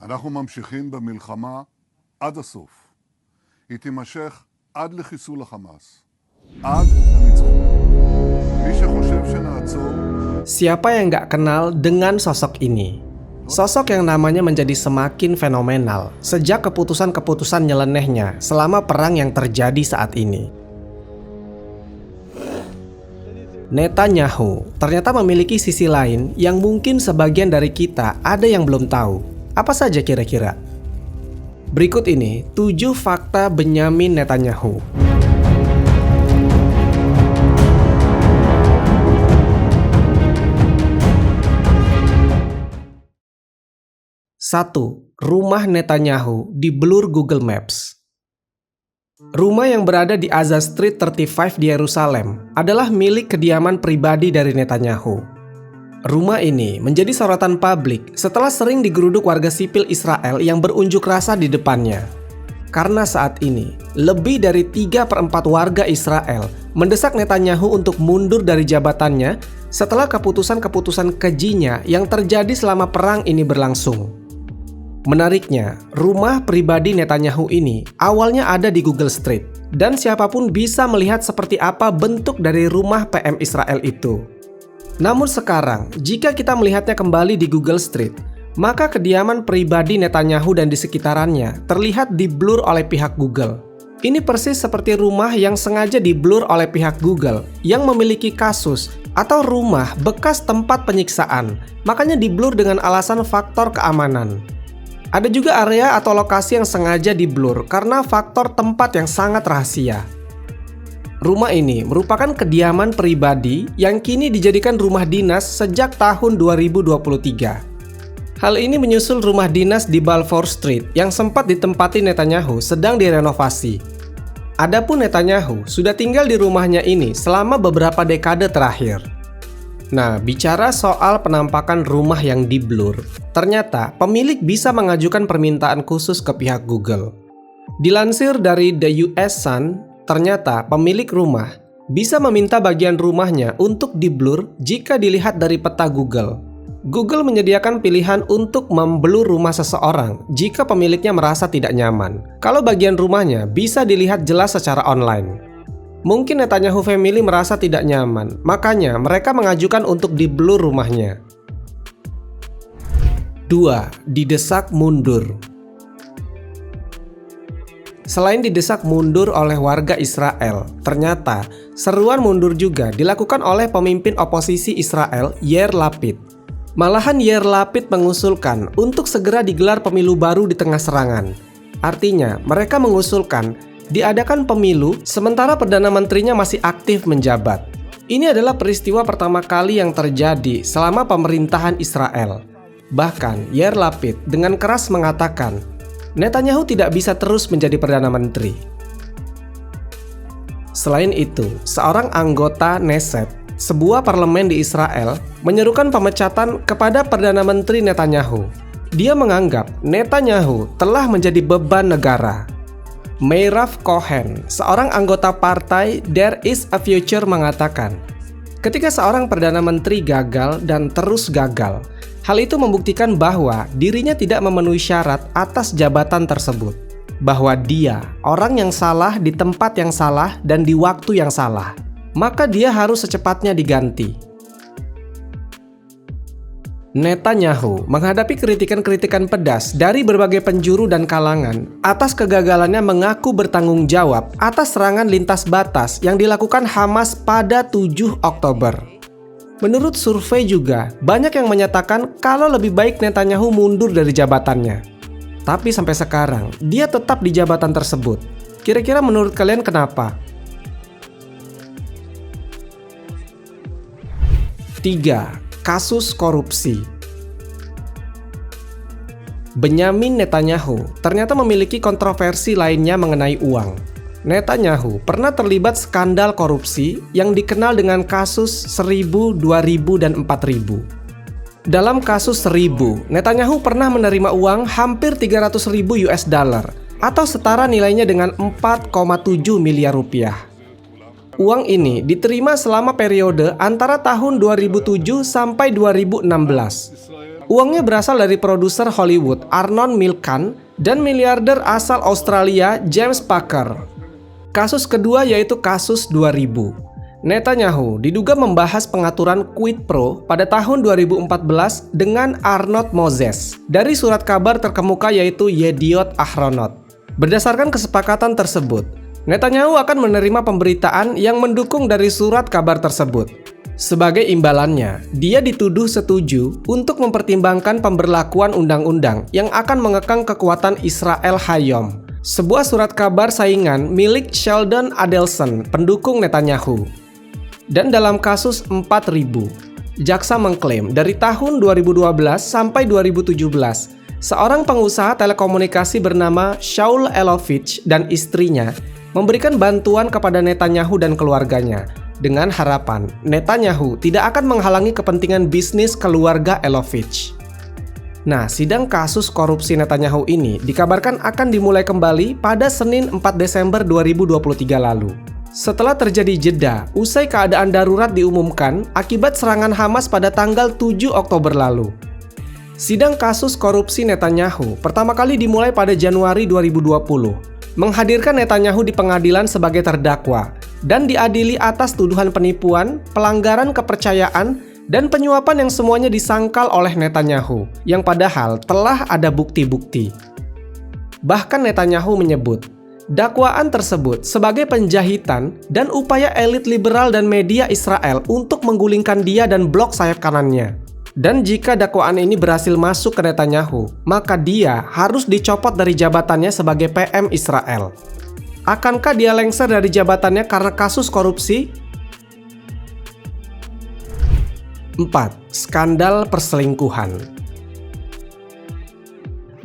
אנחנו ממשיכים במלחמה עד הסוף. היא תימשך עד לחיסול החמאס. עד לניצחון. מי שחושב שנעצור... Siapa yang nggak kenal dengan sosok ini? Sosok yang namanya menjadi semakin fenomenal sejak keputusan-keputusan nyelenehnya selama perang yang terjadi saat ini. Netanyahu ternyata memiliki sisi lain yang mungkin sebagian dari kita ada yang belum tahu. Apa saja kira-kira? Berikut ini 7 fakta Benyamin Netanyahu. 1. Rumah Netanyahu di blur Google Maps. Rumah yang berada di Aza Street 35 di Yerusalem adalah milik kediaman pribadi dari Netanyahu. Rumah ini menjadi sorotan publik setelah sering digeruduk warga sipil Israel yang berunjuk rasa di depannya. Karena saat ini, lebih dari 3/4 warga Israel mendesak Netanyahu untuk mundur dari jabatannya setelah keputusan-keputusan kejinya yang terjadi selama perang ini berlangsung. Menariknya, rumah pribadi Netanyahu ini awalnya ada di Google Street, dan siapapun bisa melihat seperti apa bentuk dari rumah PM Israel itu. Namun sekarang, jika kita melihatnya kembali di Google Street, maka kediaman pribadi Netanyahu dan di sekitarannya terlihat di-blur oleh pihak Google. Ini persis seperti rumah yang sengaja di-blur oleh pihak Google yang memiliki kasus atau rumah bekas tempat penyiksaan, makanya di-blur dengan alasan faktor keamanan. Ada juga area atau lokasi yang sengaja di-blur karena faktor tempat yang sangat rahasia. Rumah ini merupakan kediaman pribadi yang kini dijadikan rumah dinas sejak tahun 2023. Hal ini menyusul rumah dinas di Balfour Street yang sempat ditempati Netanyahu sedang direnovasi. Adapun Netanyahu sudah tinggal di rumahnya ini selama beberapa dekade terakhir. Nah, bicara soal penampakan rumah yang di-blur, ternyata pemilik bisa mengajukan permintaan khusus ke pihak Google. Dilansir dari The US Sun, ternyata pemilik rumah bisa meminta bagian rumahnya untuk di-blur jika dilihat dari peta Google. Google menyediakan pilihan untuk memblur rumah seseorang jika pemiliknya merasa tidak nyaman. Kalau bagian rumahnya bisa dilihat jelas secara online. Mungkin Netanyahu family merasa tidak nyaman, makanya mereka mengajukan untuk di-blur rumahnya. 2. Didesak mundur. Selain didesak mundur oleh warga Israel, ternyata seruan mundur juga dilakukan oleh pemimpin oposisi Israel, Yair Lapid. Malahan Yair Lapid mengusulkan untuk segera digelar pemilu baru di tengah serangan. Artinya, mereka mengusulkan diadakan pemilu sementara Perdana Menterinya masih aktif menjabat. Ini adalah peristiwa pertama kali yang terjadi selama pemerintahan Israel. Bahkan, Yair Lapid dengan keras mengatakan, Netanyahu tidak bisa terus menjadi Perdana Menteri. Selain itu, seorang anggota Knesset, sebuah parlemen di Israel, menyerukan pemecatan kepada Perdana Menteri Netanyahu. Dia menganggap Netanyahu telah menjadi beban negara. Meirav Cohen, seorang anggota partai There Is a Future mengatakan, ketika seorang Perdana Menteri gagal dan terus gagal, hal itu membuktikan bahwa dirinya tidak memenuhi syarat atas jabatan tersebut. Bahwa dia orang yang salah di tempat yang salah dan di waktu yang salah. Maka dia harus secepatnya diganti. Netanyahu menghadapi kritikan-kritikan pedas dari berbagai penjuru dan kalangan atas kegagalannya mengaku bertanggung jawab atas serangan lintas batas yang dilakukan Hamas pada 7 Oktober. Menurut survei juga, banyak yang menyatakan kalau lebih baik Netanyahu mundur dari jabatannya. Tapi sampai sekarang, dia tetap di jabatan tersebut. Kira-kira menurut kalian kenapa? 3. Kasus korupsi. Benyamin Netanyahu ternyata memiliki kontroversi lainnya mengenai uang. Netanyahu pernah terlibat skandal korupsi yang dikenal dengan kasus 1000, 2000, dan 4000. Dalam kasus 1000, Netanyahu pernah menerima uang hampir 300.000 US dollar atau setara nilainya dengan 4,7 miliar rupiah. Uang ini diterima selama periode antara tahun 2007 sampai 2016. Uangnya berasal dari produser Hollywood Arnon Milchan dan miliarder asal Australia James Packer. Kasus kedua yaitu kasus 2000. Netanyahu diduga membahas pengaturan quid pro pada tahun 2014 dengan Arnold Moses dari surat kabar terkemuka yaitu Yediot Ahronot. Berdasarkan kesepakatan tersebut, Netanyahu akan menerima pemberitaan yang mendukung dari surat kabar tersebut. Sebagai imbalannya, dia dituduh setuju untuk mempertimbangkan pemberlakuan undang-undang yang akan mengekang kekuatan Israel Hayom, sebuah surat kabar saingan milik Sheldon Adelson, pendukung Netanyahu. Dan dalam kasus 4000, jaksa mengklaim dari tahun 2012 sampai 2017, seorang pengusaha telekomunikasi bernama Shaul Elovitch dan istrinya memberikan bantuan kepada Netanyahu dan keluarganya dengan harapan Netanyahu tidak akan menghalangi kepentingan bisnis keluarga Elovitch. Nah, sidang kasus korupsi Netanyahu ini dikabarkan akan dimulai kembali pada Senin 4 Desember 2023 lalu. Setelah terjadi jeda, usai keadaan darurat diumumkan akibat serangan Hamas pada tanggal 7 Oktober lalu. Sidang kasus korupsi Netanyahu pertama kali dimulai pada Januari 2020, menghadirkan Netanyahu di pengadilan sebagai terdakwa dan diadili atas tuduhan penipuan, pelanggaran kepercayaan, dan penyuapan yang semuanya disangkal oleh Netanyahu, yang padahal telah ada bukti-bukti. Bahkan Netanyahu menyebut dakwaan tersebut sebagai penjahitan dan upaya elit liberal dan media Israel untuk menggulingkan dia dan blok sayap kanannya. Dan jika dakwaan ini berhasil masuk ke Netanyahu, maka dia harus dicopot dari jabatannya sebagai PM Israel. Akankah dia lengser dari jabatannya karena kasus korupsi? 4. Skandal perselingkuhan.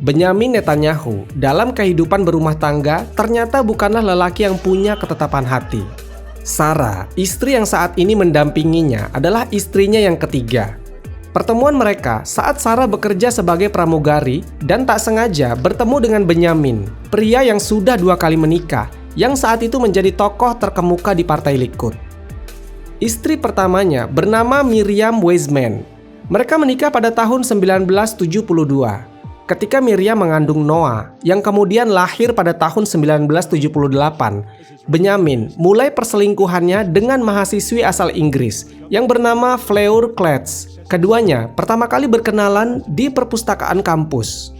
Benyamin Netanyahu dalam kehidupan berumah tangga ternyata bukanlah lelaki yang punya ketetapan hati. Sarah, istri yang saat ini mendampinginya, adalah istrinya yang ketiga. Pertemuan mereka saat Sarah bekerja sebagai pramugari dan tak sengaja bertemu dengan Benyamin, pria yang sudah 2 kali menikah, yang saat itu menjadi tokoh terkemuka di Partai Likud. Istri pertamanya bernama Miriam Weizmann. Mereka menikah pada tahun 1972. Ketika Miriam mengandung Noah, yang kemudian lahir pada tahun 1978, Benyamin mulai perselingkuhannya dengan mahasiswi asal Inggris yang bernama Fleur Kletz. Keduanya pertama kali berkenalan di perpustakaan kampus.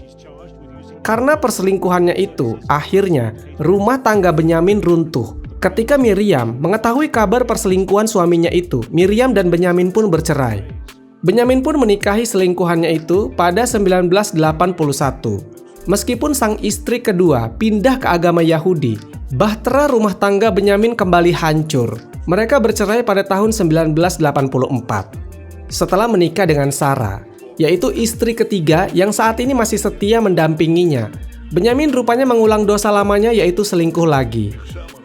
Karena perselingkuhannya itu, akhirnya rumah tangga Benyamin runtuh. Ketika Miriam mengetahui kabar perselingkuhan suaminya itu, Miriam dan Benyamin pun bercerai. Benyamin pun menikahi selingkuhannya itu pada 1981. Meskipun sang istri kedua pindah ke agama Yahudi, bahtera rumah tangga Benyamin kembali hancur. Mereka bercerai pada tahun 1984. Setelah menikah dengan Sarah, yaitu istri ketiga yang saat ini masih setia mendampinginya, Benyamin rupanya mengulang dosa lamanya yaitu selingkuh lagi.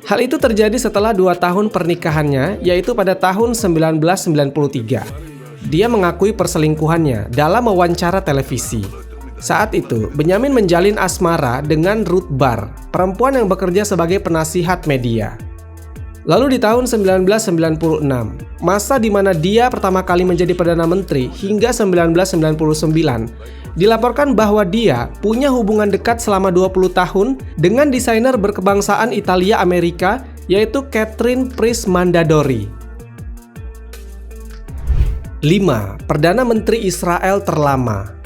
Hal itu terjadi setelah 2 tahun pernikahannya, yaitu pada tahun 1993. Dia mengakui perselingkuhannya dalam wawancara televisi. Saat itu, Benyamin menjalin asmara dengan Ruth Bar, perempuan yang bekerja sebagai penasihat media. Lalu di tahun 1996, masa di mana dia pertama kali menjadi Perdana Menteri hingga 1999, dilaporkan bahwa dia punya hubungan dekat selama 20 tahun dengan desainer berkebangsaan Italia-Amerika yaitu Catherine Price Mandadori. 5. Perdana Menteri Israel terlama.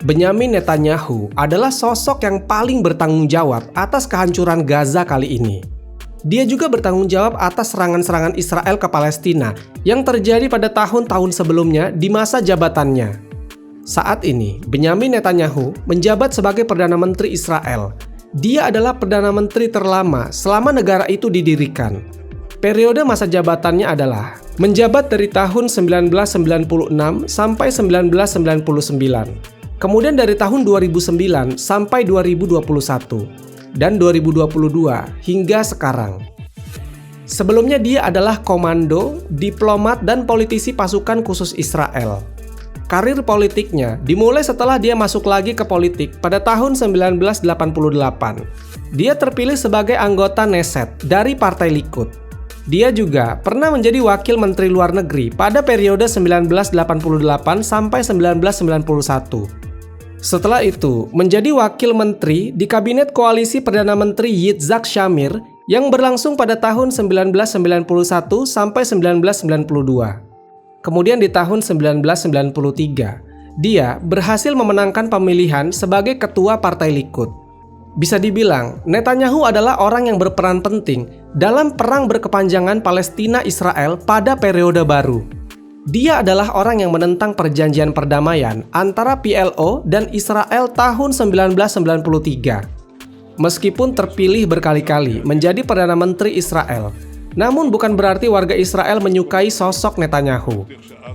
Benyamin Netanyahu adalah sosok yang paling bertanggung jawab atas kehancuran Gaza kali ini. Dia juga bertanggung jawab atas serangan-serangan Israel ke Palestina yang terjadi pada tahun-tahun sebelumnya di masa jabatannya. Saat ini, Benyamin Netanyahu menjabat sebagai Perdana Menteri Israel. Dia adalah Perdana Menteri terlama selama negara itu didirikan. Periode masa jabatannya adalah menjabat dari tahun 1996 sampai 1999. Kemudian dari tahun 2009 sampai 2021 dan 2022 hingga sekarang. Sebelumnya dia adalah komando, diplomat, dan politisi pasukan khusus Israel. Karir politiknya dimulai setelah dia masuk lagi ke politik pada tahun 1988. Dia terpilih sebagai anggota Knesset dari Partai Likud. Dia juga pernah menjadi wakil menteri luar negeri pada periode 1988 sampai 1991. Setelah itu, menjadi wakil menteri di kabinet koalisi Perdana Menteri Yitzhak Shamir yang berlangsung pada tahun 1991 sampai 1992. Kemudian di tahun 1993, dia berhasil memenangkan pemilihan sebagai ketua Partai Likud. Bisa dibilang, Netanyahu adalah orang yang berperan penting dalam perang berkepanjangan Palestina-Israel pada periode baru. Dia adalah orang yang menentang perjanjian perdamaian antara PLO dan Israel tahun 1993. Meskipun terpilih berkali-kali menjadi Perdana Menteri Israel, namun bukan berarti warga Israel menyukai sosok Netanyahu.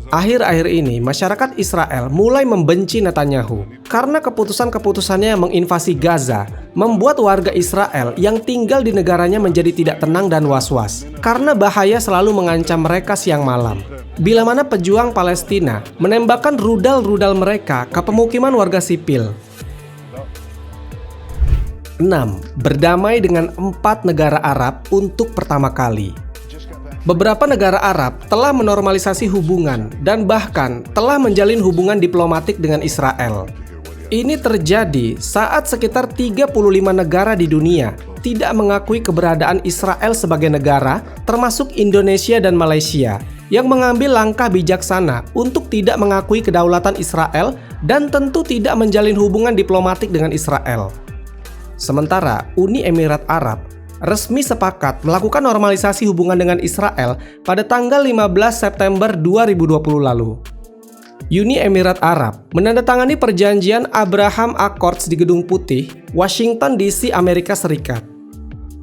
Akhir-akhir ini, masyarakat Israel mulai membenci Netanyahu karena keputusan-keputusannya yang menginvasi Gaza membuat warga Israel yang tinggal di negaranya menjadi tidak tenang dan was-was karena bahaya selalu mengancam mereka siang malam. Bila mana pejuang Palestina menembakkan rudal-rudal mereka ke pemukiman warga sipil. 6. Berdamai dengan 4 negara Arab untuk pertama kali. Beberapa negara Arab telah menormalisasi hubungan dan bahkan telah menjalin hubungan diplomatik dengan Israel. Ini terjadi saat sekitar 35 negara di dunia tidak mengakui keberadaan Israel sebagai negara, termasuk Indonesia dan Malaysia, yang mengambil langkah bijaksana untuk tidak mengakui kedaulatan Israel dan tentu tidak menjalin hubungan diplomatik dengan Israel. Sementara Uni Emirat Arab resmi sepakat melakukan normalisasi hubungan dengan Israel pada tanggal 15 September 2020 lalu. Uni Emirat Arab menandatangani perjanjian Abraham Accords di Gedung Putih, Washington DC, Amerika Serikat.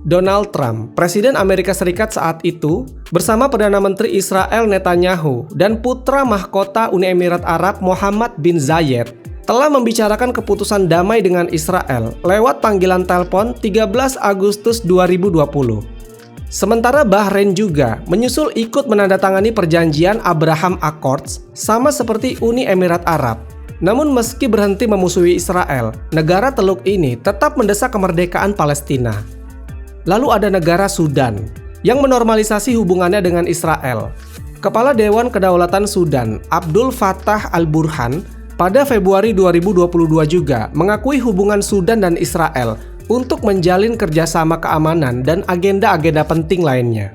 Donald Trump, Presiden Amerika Serikat saat itu, bersama Perdana Menteri Israel Netanyahu dan putra mahkota Uni Emirat Arab Mohammed bin Zayed telah membicarakan keputusan damai dengan Israel lewat panggilan telepon 13 Agustus 2020. Sementara Bahrain juga menyusul ikut menandatangani perjanjian Abraham Accords sama seperti Uni Emirat Arab. Namun meski berhenti memusuhi Israel, negara Teluk ini tetap mendesak kemerdekaan Palestina. Lalu ada negara Sudan yang menormalisasi hubungannya dengan Israel. Kepala Dewan Kedaulatan Sudan, Abdul Fattah al-Burhan, pada Februari 2022 juga mengakui hubungan Sudan dan Israel untuk menjalin kerjasama keamanan dan agenda-agenda penting lainnya.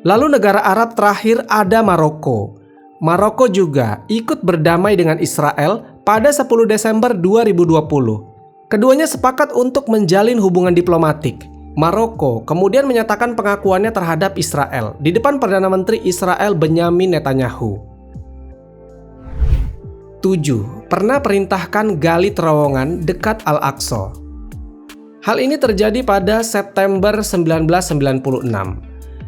Lalu negara Arab terakhir ada Maroko. Maroko juga ikut berdamai dengan Israel pada 10 Desember 2020. Keduanya sepakat untuk menjalin hubungan diplomatik. Maroko kemudian menyatakan pengakuannya terhadap Israel di depan Perdana Menteri Israel Benyamin Netanyahu. 7. Pernah perintahkan gali terowongan dekat Al-Aqsa. Hal ini terjadi pada September 1996.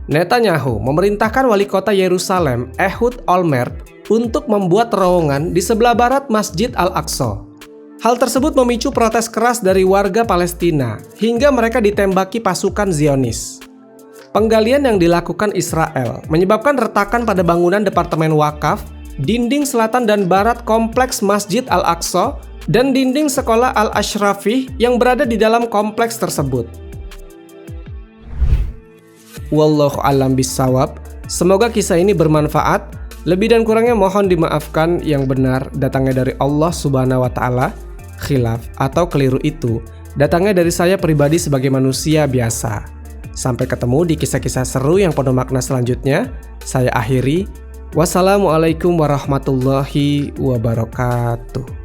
Netanyahu memerintahkan wali kota Yerusalem, Ehud Olmert, untuk membuat terowongan di sebelah barat Masjid Al-Aqsa. Hal tersebut memicu protes keras dari warga Palestina hingga mereka ditembaki pasukan Zionis. Penggalian yang dilakukan Israel menyebabkan retakan pada bangunan Departemen Wakaf, dinding selatan dan barat kompleks Masjid Al-Aqsa, dan dinding sekolah Al-Ashrafih yang berada di dalam kompleks tersebut. Wallahu a'lam bishawab. Semoga kisah ini bermanfaat. Lebih dan kurangnya mohon dimaafkan, yang benar datangnya dari Allah Subhanahu wa Ta'ala. Khilaf atau keliru itu datangnya dari saya pribadi sebagai manusia biasa. Sampai ketemu di kisah-kisah seru yang penuh makna selanjutnya. Saya akhiri. Wassalamualaikum warahmatullahi wabarakatuh.